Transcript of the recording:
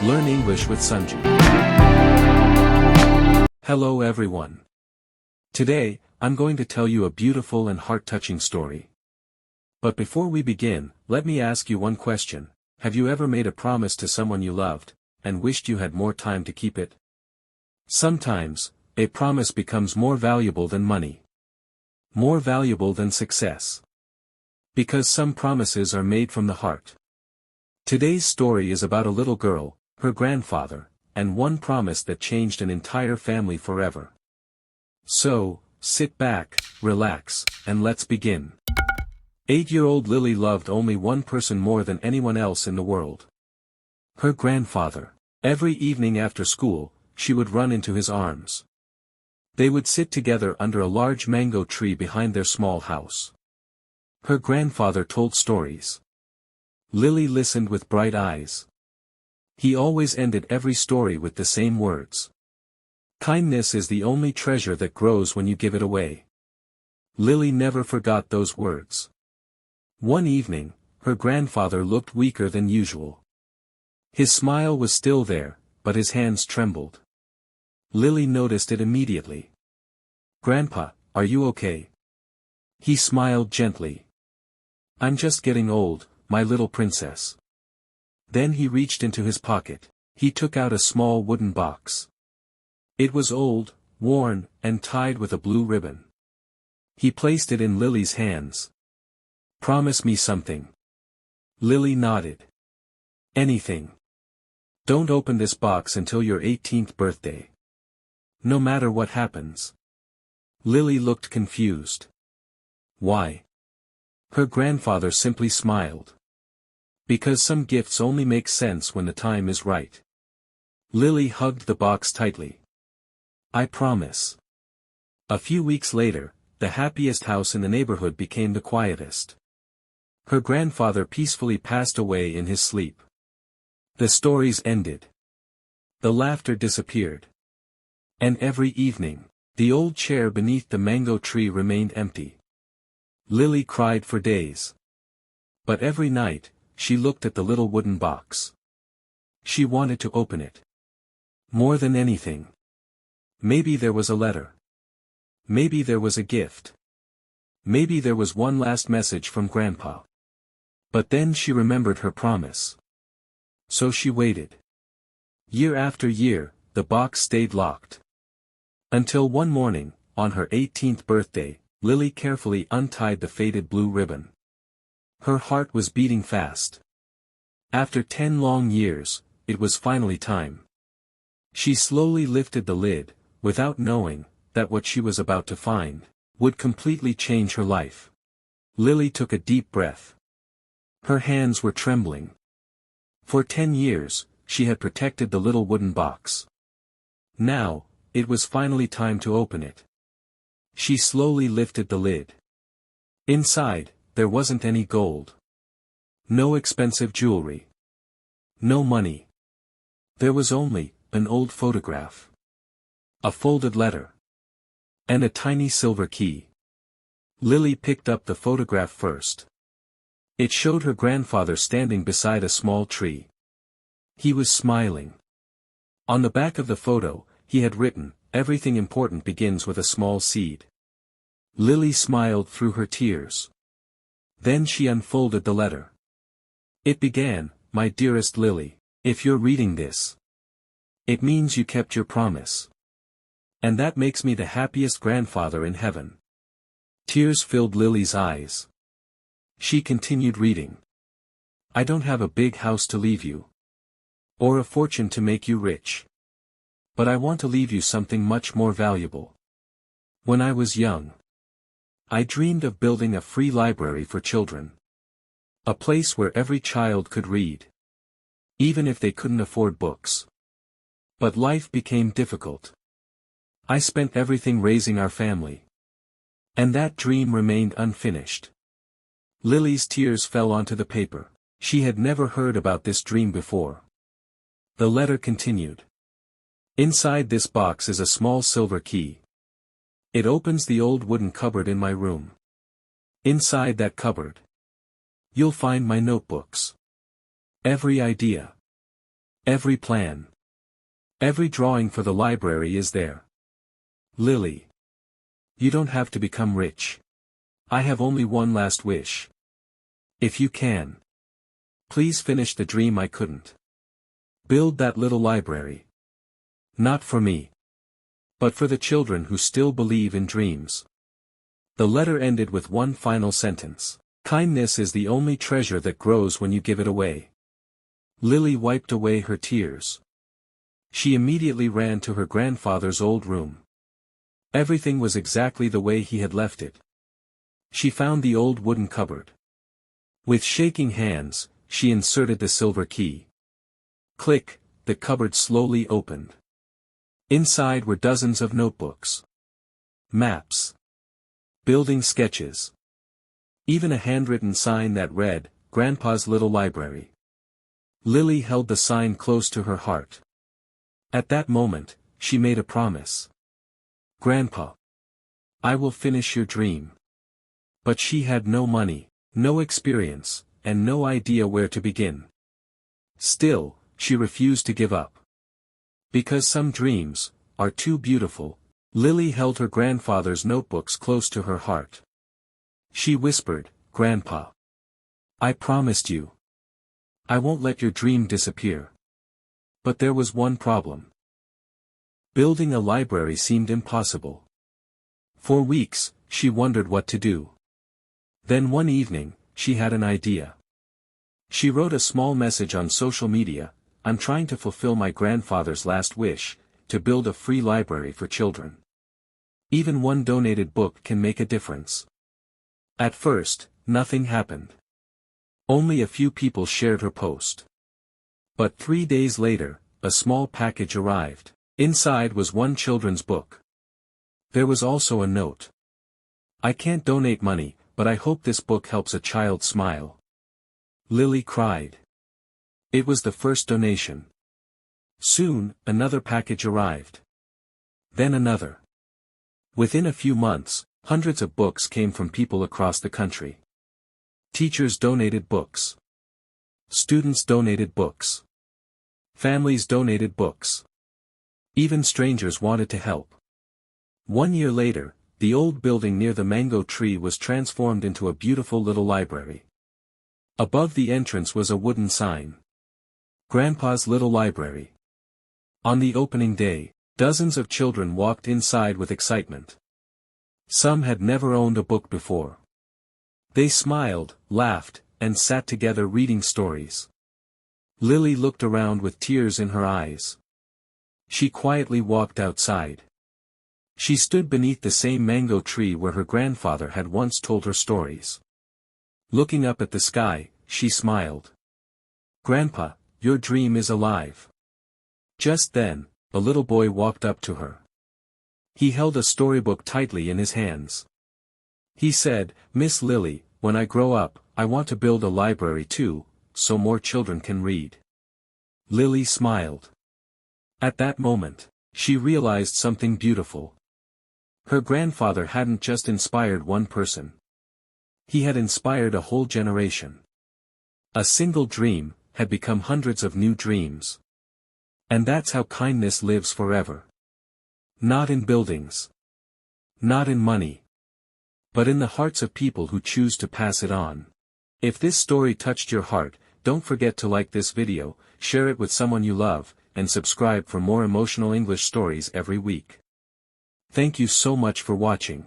Learn English with Sanju. Hello everyone. Today, I'm going to tell you a beautiful and heart-touching story. But before we begin, let me ask you one question. Have you ever made a promise to someone you loved, and wished you had more time to keep it? Sometimes, a promise becomes more valuable than money. More valuable than success. Because some promises are made from the heart. Today's story is about a little girl, her grandfather, and one promise that changed an entire family forever. So, sit back, relax, and let's begin. 8-year-old Lily loved only one person more than anyone else in the world. Her grandfather. Every evening after school, she would run into his arms. They would sit together under a large mango tree behind their small house. Her grandfather told stories. Lily listened with bright eyes. He always ended every story with the same words. Kindness is the only treasure that grows when you give it away. Lily never forgot those words. One evening, her grandfather looked weaker than usual. His smile was still there, but his hands trembled. Lily noticed it immediately. "Grandpa, are you okay?" He smiled gently. "I'm just getting old, my little princess." Then he reached into his pocket. He took out a small wooden box. It was old, worn, and tied with a blue ribbon. He placed it in Lily's hands. "Promise me something." Lily nodded. "Anything. Don't open this box until your 18th birthday. No matter what happens." Lily looked confused. Why? Her grandfather simply smiled. Because some gifts only make sense when the time is right. Lily hugged the box tightly. "I promise." A few weeks later, the happiest house in the neighborhood became the quietest. Her grandfather peacefully passed away in his sleep. The stories ended. The laughter disappeared. And every evening, the old chair beneath the mango tree remained empty. Lily cried for days. But every night, she looked at the little wooden box. She wanted to open it. More than anything. Maybe there was a letter. Maybe there was a gift. Maybe there was one last message from Grandpa. But then she remembered her promise. So she waited. Year after year, the box stayed locked. Until one morning, on her 18th birthday, Lily carefully untied the faded blue ribbon. Her heart was beating fast. After 10 long years, it was finally time. She slowly lifted the lid, without knowing that what she was about to find would completely change her life. Lily took a deep breath. Her hands were trembling. For 10 years, she had protected the little wooden box. Now, it was finally time to open it. She slowly lifted the lid. Inside, there wasn't any gold. No expensive jewelry. No money. There was only an old photograph. A folded letter. And a tiny silver key. Lily picked up the photograph first. It showed her grandfather standing beside a small tree. He was smiling. On the back of the photo, he had written, "Everything important begins with a small seed." Lily smiled through her tears. Then she unfolded the letter. It began, "My dearest Lily, if you're reading this, it means you kept your promise. And that makes me the happiest grandfather in heaven." Tears filled Lily's eyes. She continued reading. "I don't have a big house to leave you. Or a fortune to make you rich. But I want to leave you something much more valuable. When I was young, I dreamed of building a free library for children. A place where every child could read. Even if they couldn't afford books. But life became difficult. I spent everything raising our family. And that dream remained unfinished." Lily's tears fell onto the paper. She had never heard about this dream before. The letter continued. "Inside this box is a small silver key. It opens the old wooden cupboard in my room. Inside that cupboard, you'll find my notebooks. Every idea. Every plan. Every drawing for the library is there. Lily. You don't have to become rich. I have only one last wish. If you can. Please finish the dream I couldn't. Build that little library. Not for me. But for the children who still believe in dreams. The letter ended with one final sentence. Kindness is the only treasure that grows when you give it away. Lily wiped away her tears. She immediately ran to her grandfather's old room. Everything was exactly the way he had left it. She found the old wooden cupboard. With shaking hands, she inserted the silver key. Click, the cupboard slowly opened. Inside were dozens of notebooks. Maps. Building sketches. Even a handwritten sign that read, Grandpa's Little Library. Lily held the sign close to her heart. At that moment, she made a promise. Grandpa. I will finish your dream. But she had no money, no experience, and no idea where to begin. Still, she refused to give up. Because some dreams are too beautiful. Lily held her grandfather's notebooks close to her heart. She whispered, Grandpa. I promised you. I won't let your dream disappear. But there was one problem. Building a library seemed impossible. For weeks, she wondered what to do. Then one evening, she had an idea. She wrote a small message on social media, I'm trying to fulfill my grandfather's last wish, to build a free library for children. Even one donated book can make a difference. At first, nothing happened. Only a few people shared her post. But 3 days later, a small package arrived. Inside was one children's book. There was also a note. I can't donate money, but I hope this book helps a child smile. Lily cried. It was the first donation. Soon, another package arrived. Then another. Within a few months, hundreds of books came from people across the country. Teachers donated books. Students donated books. Families donated books. Even strangers wanted to help. 1 year later, the old building near the mango tree was transformed into a beautiful little library. Above the entrance was a wooden sign. Grandpa's Little Library. On the opening day, dozens of children walked inside with excitement. Some had never owned a book before. They smiled, laughed, and sat together reading stories. Lily looked around with tears in her eyes. She quietly walked outside. She stood beneath the same mango tree where her grandfather had once told her stories. Looking up at the sky, she smiled. Grandpa, your dream is alive. Just then, a little boy walked up to her. He held a storybook tightly in his hands. He said, Miss Lily, when I grow up, I want to build a library too, so more children can read. Lily smiled. At that moment, she realized something beautiful. Her grandfather hadn't just inspired one person. He had inspired a whole generation. A single dream had become hundreds of new dreams. And that's how kindness lives forever. Not in buildings. Not in money. But in the hearts of people who choose to pass it on. If this story touched your heart, don't forget to like this video, share it with someone you love, and subscribe for more emotional English stories every week. Thank you so much for watching.